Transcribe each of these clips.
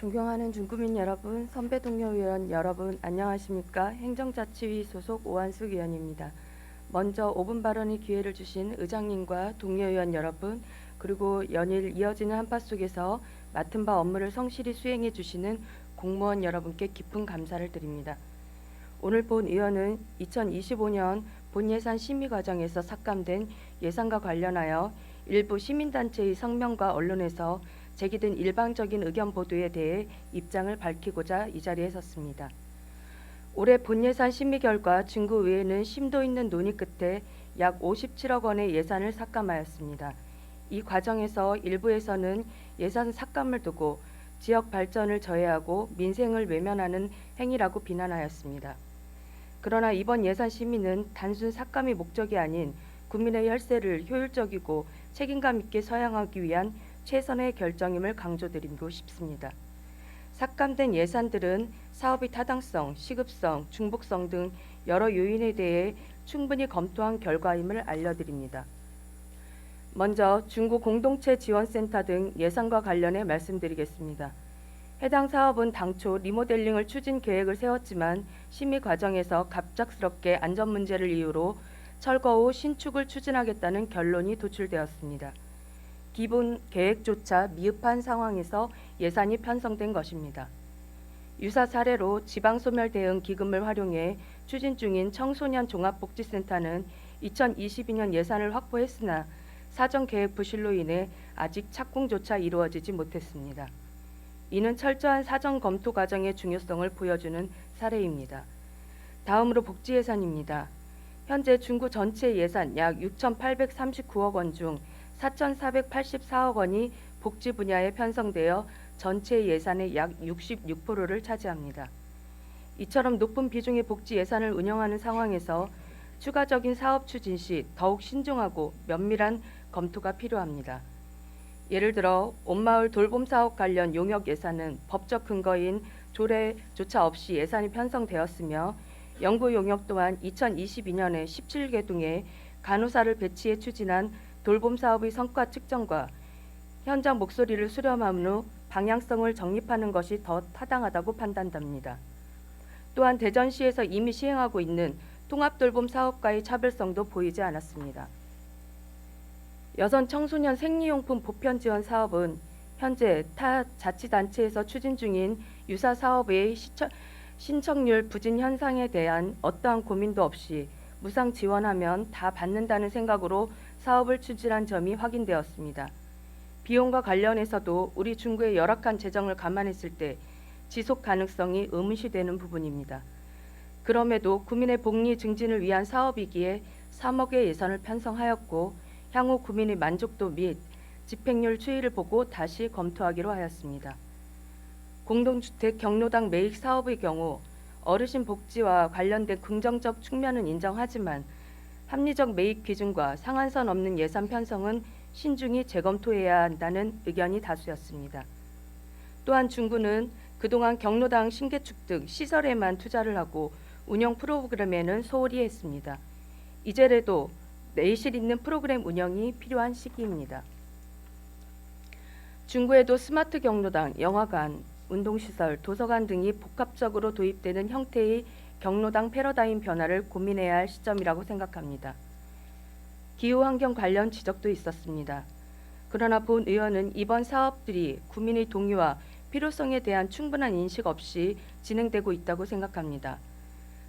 존경하는 중구민 여러분, 선배 동료 의원 여러분, 안녕하십니까? 행정자치위 소속 오한숙 의원입니다. 먼저 5분 발언의 기회를 주신 의장님과 동료 의원 여러분, 그리고 연일 이어지는 한파 속에서 맡은 바 업무를 성실히 수행해 주시는 공무원 여러분께 깊은 감사를 드립니다. 오늘 본 의원은 2025년 본예산 심의 과정에서 삭감된 예산과 관련하여 일부 시민단체의 성명과 언론에서 제기된 일방적인 의견 보도에 대해 입장을 밝히고자 이 자리에 섰습니다. 올해 본예산 심의 결과 중구의회는 심도 있는 논의 끝에 약 57억 원의 예산을 삭감하였습니다. 이 과정에서 일부에서는 예산 삭감을 두고 지역 발전을 저해하고 민생을 외면하는 행위라고 비난하였습니다. 그러나 이번 예산 심의는 단순 삭감이 목적이 아닌 국민의 혈세를 효율적이고 책임감 있게 서양하기 위한 최선의 결정임을 강조드리고 싶습니다. 삭감된 예산들은 사업의 타당성, 시급성, 중복성 등 여러 요인에 대해 충분히 검토한 결과임을 알려드립니다. 먼저 중구 공동체 지원센터 등 예산과 관련해 말씀드리겠습니다. 해당 사업은 당초 리모델링을 추진 계획을 세웠지만 심의 과정에서 갑작스럽게 안전 문제를 이유로 철거 후 신축을 추진하겠다는 결론이 도출되었습니다. 기본 계획조차 미흡한 상황에서 예산이 편성된 것입니다. 유사 사례로 지방소멸대응기금을 활용해 추진 중인 청소년 종합복지센터는 2022년 예산을 확보했으나 사전계획 부실로 인해 아직 착공조차 이루어지지 못했습니다. 이는 철저한 사전 검토 과정의 중요성을 보여주는 사례입니다. 다음으로 복지 예산입니다. 현재 중구 전체 예산 약 6,839억 원 중 4,484억 원이 복지 분야에 편성되어 전체 예산의 약 66%를 차지합니다. 이처럼 높은 비중의 복지 예산을 운영하는 상황에서 추가적인 사업 추진 시 더욱 신중하고 면밀한 검토가 필요합니다. 예를 들어 온마을 돌봄 사업 관련 용역 예산은 법적 근거인 조례조차 없이 예산이 편성되었으며 영구 용역 또한 2022년에 17개 동에 간호사를 배치해 추진한 돌봄 사업의 성과 측정과 현장 목소리를 수렴한 후 방향성을 정립하는 것이 더 타당하다고 판단됩니다. 또한 대전시에서 이미 시행하고 있는 통합돌봄 사업과의 차별성도 보이지 않았습니다. 여성 청소년 생리용품 보편 지원 사업은 현재 타 자치단체에서 추진 중인 유사 사업의 신청률 부진 현상에 대한 어떠한 고민도 없이 무상 지원하면 다 받는다는 생각으로 사업을 추진한 점이 확인되었습니다. 비용과 관련해서도 우리 중구의 열악한 재정을 감안했을 때 지속 가능성이 의문시되는 부분입니다. 그럼에도 구민의 복리 증진을 위한 사업이기에 3억의 예산을 편성하였고 향후 구민의 만족도 및 집행률 추이를 보고 다시 검토하기로 하였습니다. 공동주택 경로당 매입 사업의 경우 어르신 복지와 관련된 긍정적 측면은 인정하지만 합리적 매입 기준과 상한선 없는 예산 편성은 신중히 재검토해야 한다는 의견이 다수였습니다. 또한 중구는 그동안 경로당 신개축 등 시설에만 투자를 하고 운영 프로그램에는 소홀히 했습니다. 이제라도 내실 있는 프로그램 운영이 필요한 시기입니다. 중구에도 스마트 경로당, 영화관, 운동시설, 도서관 등이 복합적으로 도입되는 형태의 경로당 패러다임 변화를 고민해야 할 시점이라고 생각합니다. 기후환경 관련 지적도 있었습니다. 그러나 본 의원은 이번 사업들이 구민의 동의와 필요성에 대한 충분한 인식 없이 진행되고 있다고 생각합니다.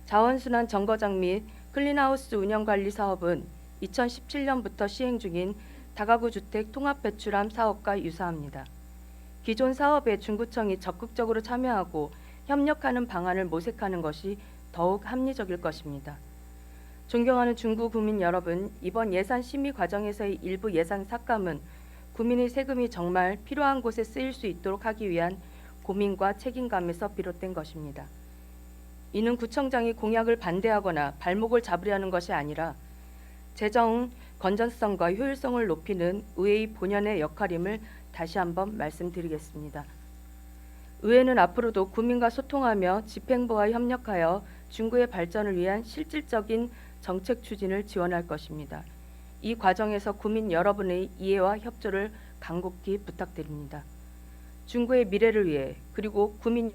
자원순환 정거장 및 클린하우스 운영관리 사업은 2017년부터 시행 중인 다가구 주택 통합배출함 사업과 유사합니다. 기존 사업에 중구청이 적극적으로 참여하고 협력하는 방안을 모색하는 것이 더욱 합리적일 것입니다. 존경하는 중구 구민 여러분, 이번 예산 심의 과정에서의 일부 예산 삭감은 구민의 세금이 정말 필요한 곳에 쓰일 수 있도록 하기 위한 고민과 책임감에서 비롯된 것입니다. 이는 구청장이 공약을 반대하거나 발목을 잡으려는 것이 아니라 재정 건전성과 효율성을 높이는 의회의 본연의 역할임을 다시 한번 말씀드리겠습니다. 의회는 앞으로도 구민과 소통하며 집행부와 협력하여 중구의 발전을 위한 실질적인 정책 추진을 지원할 것입니다. 이 과정에서 구민 여러분의 이해와 협조를 간곡히 부탁드립니다. 중구의 미래를 위해 그리고 구민